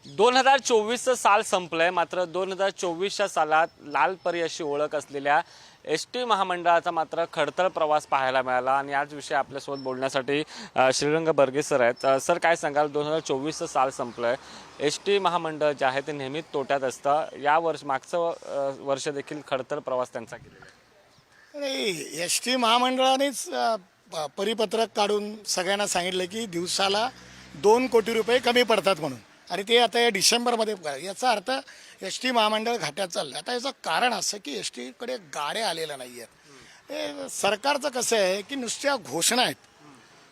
2024चं साल संपलंय, मात्र 2024च्या सालात लालपरी अशी ओळख असलेल्या एस.टी. महामंडळाचा मात्र खडतर प्रवास पाहायला मिळाला। आणि याच विषयी आपल्यासोबत बोलण्यासाठी श्रीरंग बर्गे सर आहेत। सर, काय सांगाल? 2024चं साल संपलंय, एस.टी. महामंडळ जे आहे ते नेहमीच तोट्यात असतं। या मागचं वर्ष देखील खडतर प्रवास त्यांचा केलेला आहे। नाही, एस टी महामंडळानेच परिपत्रक काढून सगळ्यांना सांगितलं की दिवसाला 2 कोटी रुपये कमी पडतात म्हणून, आणि ते आता या डिसेंबरमध्ये याचा अर्थ एस टी महामंडळ घाट्यात चाललं। आता याचं कारण असं की एस टीकडे गाड्या आलेल्या नाही आहेत। हे सरकारचं कसं आहे की नुसत्या घोषणा आहेत,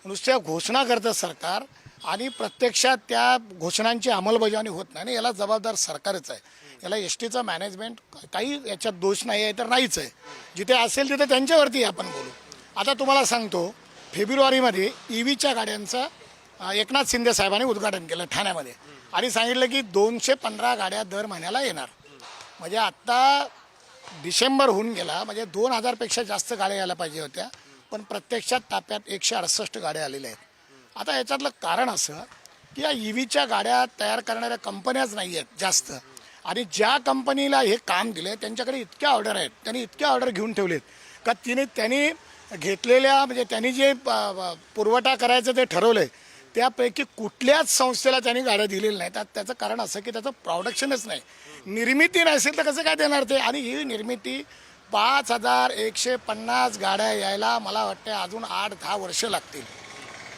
नुसत्या घोषणा करतं सरकार, आणि प्रत्यक्षात त्या घोषणांची अंमलबजावणी होत नाही। आणि याला जबाबदार सरकारच आहे। याला एस टीचं मॅनेजमेंट काही याच्यात दोष नाही आहे तर नाहीच आहे। जिथे असेल तिथे त्यांच्यावरती आपण बोलू। आता तुम्हाला सांगतो, फेब्रुवारीमध्ये EVच्या गाड्यांचं एकनाथ शिंदे साहेबांनी उद्घाटन केलं ठाण्यामध्ये, आणि सांगितलं की 215 गाड्या दर महिन्याला येणार। म्हणजे आत्ता डिसेंबर होऊन गेला, म्हणजे 2000पेक्षा जास्त गाड्या यायला पाहिजे होत्या, पण प्रत्यक्षात ताप्यात 168 गाड्या आलेल्या आहेत। आता याच्यातलं कारण असं की या EVच्या गाड्या तयार करणाऱ्या कंपन्याच नाही आहेत जास्त, आणि ज्या कंपनीला हे काम दिलं त्यांच्याकडे इतक्या ऑर्डर आहेत, त्यांनी इतक्या ऑर्डर घेऊन ठेवलेत का त्यांनी घेतलेल्या, म्हणजे त्यांनी जे पुरवठा करायचं ते ठरवलं आहे त्यापैकी कुठल्याच संस्थेला त्यांनी गाड्या दिलेल्या नाहीत। त्याचं कारण असं की त्याचं प्रोडक्शनच नाही, निर्मिती नसेल तर कसं काय देणार ते? आणि ही निर्मिती 5150 गाड्या यायला मला वाटतं अजून 8-10 वर्ष लागतील।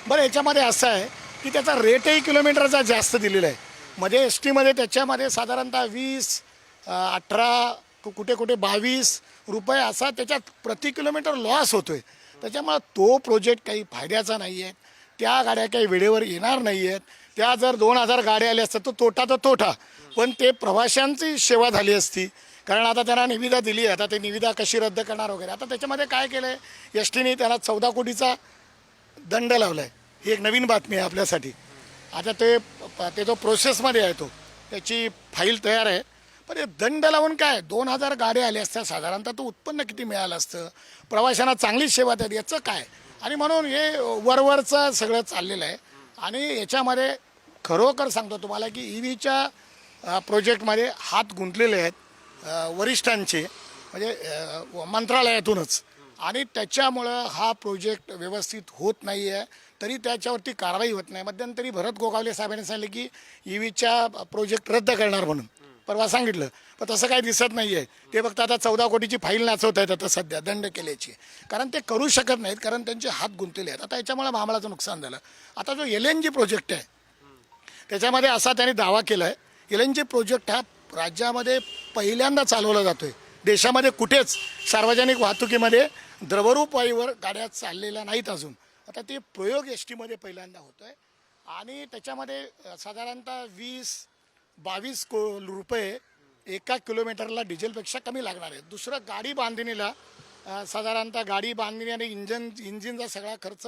बरं, याच्यामध्ये असं आहे की त्याचा रेटही किलोमीटरचा जास्त दिलेला आहे। म्हणजे एस टीमध्ये त्याच्यामध्ये साधारणतः 20, 18, कुठे कुठे 22 रुपये असा त्याच्यात प्रति किलोमीटर लॉस होतो आहे। त्याच्यामुळे तो प्रोजेक्ट काही फायद्याचा नाही आहे। त्या गाड्या काही वेळेवर येणार नाही आहेत। त्या जर 2000 गाड्या आल्या असतात तर तोटा, पण ते प्रवाशांची सेवा झाली असती। कारण आता त्यांना निविदा दिली आहे, आता ते निविदा कशी रद्द करणार वगैरे। आता त्याच्यामध्ये काय केलं आहे, एस टीने त्यांना 14 कोटीचा दंड लावला आहे। ही एक नवीन बातमी आहे आपल्यासाठी। आता ते जो प्रोसेसमध्ये आहे त्याची फाईल तयार आहे, पण हे दंड लावून काय, 2000 गाड्या आल्या असत्या साधारणतः, तो उत्पन्न किती मिळालं असतं, प्रवाशांना चांगली सेवा द्यावी, याचं काय? आणि म्हणून हे वरवरचं सगळं चाललेलं आहे। आणि याच्यामध्ये खरोखर सांगतो तुम्हाला की EVच्या प्रोजेक्टमध्ये हात गुंतलेले आहेत वरिष्ठांचे, म्हणजे मंत्रालयातूनच, आणि त्याच्यामुळं हा प्रोजेक्ट व्यवस्थित होत नाही आहे, तरी त्याच्यावरती कारवाई होत नाही। मध्यंतरी भरत गोगावले साहेबांनी सांगितलं की EVच्या प्रोजेक्ट रद्द करणार म्हणून, परवा सांगितलं, पण तसं काही दिसत नाही आहे। ते फक्त आता 14 कोटीची फाईल नाचवत आहेत आता सध्या दंड केल्याची, कारण ते करू शकत नाहीत, कारण त्यांचे हात गुंतलेले आहेत। आता याच्यामुळे महामंडळाचं नुकसान झालं। आता जो LNG प्रोजेक्ट आहे त्याच्यामध्ये असा त्यांनी दावा केला आहे, LNG प्रोजेक्ट हा राज्यामध्ये पहिल्यांदा चालवला जातो आहे। देशामध्ये कुठेच सार्वजनिक वाहतुकीमध्ये द्रवरूप वायूवर गाड्या चाललेल्या नाहीत अजून। आता ते प्रयोग एस टीमध्ये पहिल्यांदा होतो आहे, आणि त्याच्यामध्ये साधारणतः 20-22 रुपये एका किलोमीटरला डिझेलपेक्षा कमी लागणार आहे। दुसरं, गाडी बांधणीला साधारणतः गाडी बांधणी आणि इंजिनचा सगळा खर्च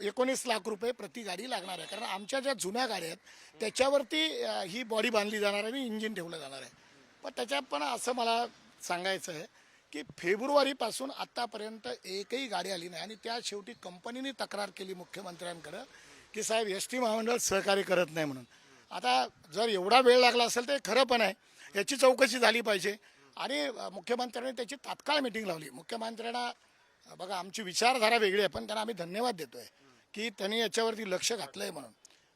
19 लाख रुपये प्रति गाडी लागणार आहे। कारण आमच्या ज्या जुन्या गाड्या आहेत त्याच्यावरती ही बॉडी बांधली जाणार आहे आणि इंजिन ठेवलं जाणार आहे। पण त्याच्यात पण असं मला सांगायचं आहे की फेब्रुवारीपासून आत्तापर्यंत एकही गाडी आली नाही, आणि त्या शेवटी कंपनीने तक्रार केली मुख्यमंत्र्यांकडं की साहेब एस टी महामंडळ सहकार्य करत नाही म्हणून। आता जर एवढा वेळ लागला असेल तर खरं पण आहे, याची चौकशी झाली पाहिजे, आणि मुख्यमंत्र्यांनी त्याची तात्काळ मीटिंग लावली। मुख्यमंत्र्यांना बघा, आमची विचारधारा वेगळी आहे, पण त्यांना आम्ही धन्यवाद देतो आहे की त्यांनी याच्यावरती लक्ष घातलं आहे म्हणून,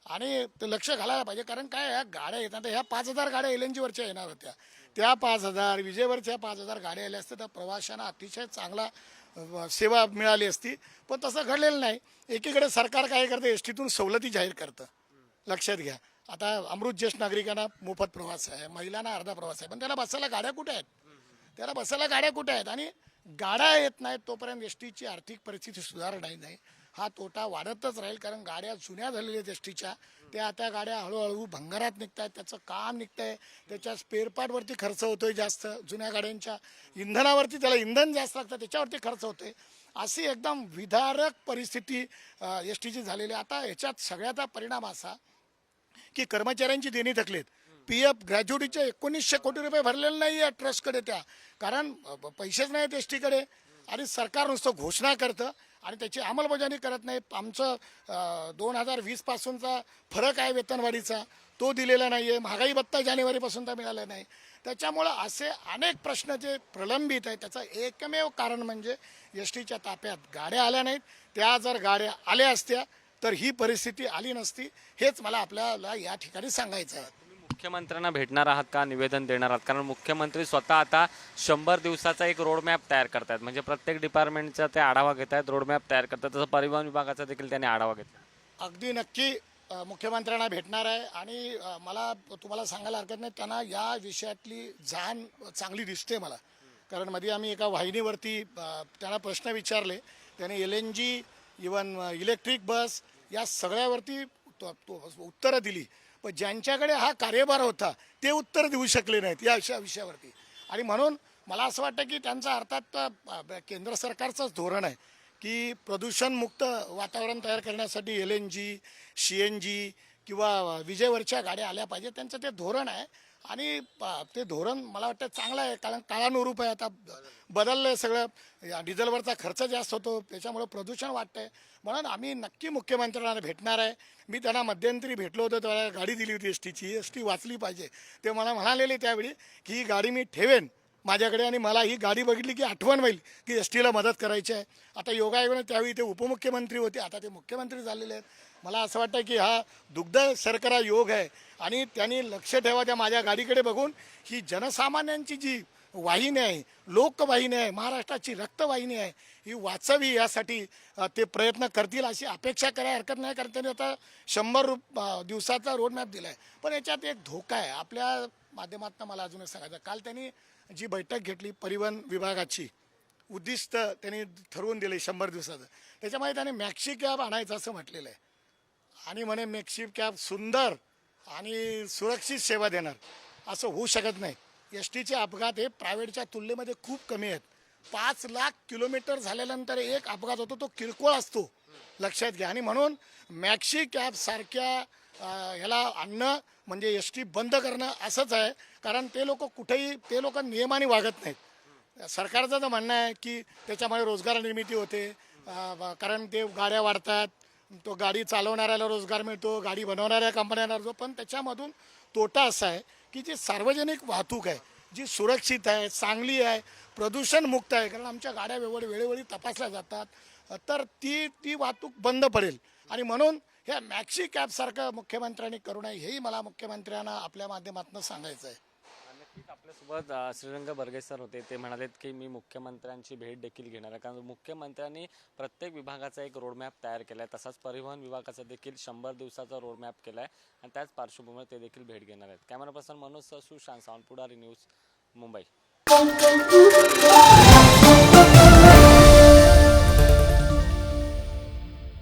आणि ते लक्ष घालायला पाहिजे। कारण काय, ह्या गाड्या येतात, ह्या 5000 गाड्या LNGवरच्या येणार होत्या, त्या 5000 विजेवरच्या 5000 गाड्या आल्या असत्या तर प्रवाशांना अतिशय चांगला सेवा मिळाली असती, पण तसं घडलेलं नाही। एकीकडे सरकार काय करतं, एस टीतून सवलती जाहीर करतं, लक्षात घ्या। आता अमृत ज्येष्ठ नागरिकांना मोफत प्रवास आहे, महिलांना अर्धा प्रवास आहे, पण त्याला बसायला गाड्या कुठे आहेत? आणि गाड्या येत नाहीत तोपर्यंत एस टीची आर्थिक परिस्थिती सुधारणार नाही, हा तोटा वाढतच राहील। कारण गाड्या जुन्या झालेल्या आहेत एस टीच्या, त्या आता गाड्या हळूहळू भंगारात निघत आहेत, त्याचं काम निघतं आहे, त्याच्या स्पेअरपार्टवरती खर्च होतो आहे जास्त, जुन्या गाड्यांच्या इंधनावरती, त्याला इंधन जास्त लागतं त्याच्यावरती खर्च होतो आहे। अशी एकदम विदारक परिस्थिती एस टीची झालेली आहे। आता याच्यात सगळ्यात परिणाम असा की कर्मचाऱ्यांची देणी थकलीत, PF ग्रॅज्युटीचे 1900 कोटी रुपये भरलेले नाही आहे ट्रस्टकडे, त्या कारण पैसेच नाहीत एस टीकडे, आणि सरकार नुसतं घोषणा करतं आणि त्याची अंमलबजावणी करत नाही। आमचं 2020 पासूनचा फरक आहे वेतनवाढीचा, तो दिलेला नाही आहे. महागाई भत्ता जानेवारीपासून तर मिळाला नाही. त्याच्यामुळं असे अनेक प्रश्न जे प्रलंबित आहेत त्याचं एकमेव कारण म्हणजे एस टीच्या ताफ्यात गाड्या आल्या नाहीत. त्या जर गाड्या आल्या असत्या तर ही परिस्थिती आली नसती. हेच मला आपल्याला या ठिकाणी सांगायचं आहे. मुख्यमंत्र्यांना भेटणार आहात का, निवेदन देणार आहात? कारण मुख्यमंत्री स्वतः आता 100 दिवसाचा एक रोडमॅप तयार करतायत. म्हणजे प्रत्येक डिपार्टमेंटचा ते आढावा घेत आहेत, रोडमॅप तयार करतात. तसं परिवहन विभागाचा देखील त्यांनी आढावा घेतला. अगदी नक्की मुख्यमंत्र्यांना भेटणार आहे आणि मला तुम्हाला सांगायला हरकत नाही, त्यांना या विषयातली जाण चांगली दिसते मला. कारण मध्ये आम्ही एका वाहिनीवरती त्यांना प्रश्न विचारले. त्याने LNG इवन इलेक्ट्रिक बस या सगळ्यावरती उत्तरं दिली. पण ज्यांच्याकडे हा कार्यभार होता ते उत्तर देऊ शकले नाहीत या अशा विषयावरती. आणि म्हणून मला असं वाटतं की त्यांचा अर्थात केंद्र सरकारचंच धोरण आहे की प्रदूषणमुक्त वातावरण तयार करण्यासाठी LNG CNG किंवा विजेवरच्या गाड्या आल्या पाहिजेत. त्यांचं ते धोरण आहे आणि ते धोरण मला वाटतं चांगलं आहे. कारण काळानुरूप आहे. आता बदललं आहे सगळं. डिझेलवरचा खर्च जास्त होतो, त्याच्यामुळं प्रदूषण वाटतं आहे. म्हणून आम्ही नक्की मुख्यमंत्र्यांना भेटणार आहे. मी त्यांना मध्यंतरी भेटलो होतो, त्याला गाडी दिली होती STची. ST वाचली पाहिजे. ते मला म्हणालेले त्यावेळी की ही गाडी मी ठेवेन माझ्याकडे आणि मला ही गाडी बघितली की आठवण होईल की STला मदत करायची आहे. आता योगायोगाने त्यावेळी ते उपमुख्यमंत्री होते, आता ते मुख्यमंत्री झालेले आहेत. मला असं वाटतं की हा दुग्ध शर्करा योग आहे आणि त्यांनी लक्ष ठेवा त्या माझ्या गाडीकडे बघून. ही जनसामान्यांची जी वाहिनी आहे, लोकवाहिनी आहे, महाराष्ट्राची रक्तवाहिनी आहे, ही वाचावी यासाठी ते प्रयत्न करतील अशी अपेक्षा करायला हरकत नाही. कारण त्यांनी आता 100 दिवसाचा रोडमॅप दिला आहे. पण याच्यात एक धोका आहे. आपल्या माध्यमातून मला अजून एक सांगायचं, काल त्यांनी जी बैठक घेतली परिवहन विभागाची, उद्दिष्ट त्यांनी ठरवून दिले 100 दिवसाचं. त्याच्यामध्ये त्यांनी मॅक्सी कॅब आणायचं असं म्हटलेलं आहे. आणि म्हणे मॅक्सी कॅब सुंदर आणि सुरक्षित सेवा देणार, असं होऊ शकत नाही. STचे अपघात हे प्रायव्हेटच्या तुलनेमध्ये खूप कमी आहेत. 5 लाख किलोमीटर झाल्यानंतर एक अपघात होतो, तो किरकोळ असतो, लक्षात घ्या. आणि म्हणून मॅक्सी कॅब सारख्या ह्याला आणणं म्हणजे ST बंद करणं असंच आहे. कारण ते लोक कुठेही ते लोक नियमाने वागत नाहीत. सरकारचं तर म्हणणं आहे की त्याच्यामुळे रोजगार निर्मिती होते, कारण ते गाड्या वाढतात, तो गाडी चालवणाऱ्याला रोजगार मिळतो, गाडी बनवणाऱ्या कंपन्यांना रोजगार. पण त्याच्यामधून तोटा असा आहे की जी सार्वजनिक वाहतूक आहे, जी सुरक्षित आहे, चांगली आहे, प्रदूषणमुक्त आहे, कारण आमच्या गाड्या वेळोवेळी तपासल्या जातात, तर ती वाहतूक बंद पडेल. आणि म्हणून ह्या मॅक्सी कॅबसारखं मुख्यमंत्र्यांनी करू नये, हेही मला मुख्यमंत्र्यांना आपल्या माध्यमातून सांगायचं आहे. नक्कीच आपल्यासोबत श्रीरंग बर्गे सर होते. ते म्हणालेत की मी मुख्यमंत्र्यांची भेट देखील घेणार आहे. कारण मुख्यमंत्र्यांनी प्रत्येक विभागाचा एक रोडमॅप तयार केला आहे. तसाच परिवहन विभागाचा देखील 100 दिवसाचा रोडमॅप केला आहे आणि त्याच पार्श्वभूमीवर ते देखील भेट घेणार आहेत. Camera person Manoj sir, Sushant Sawant, Pudhari news, Mumbai.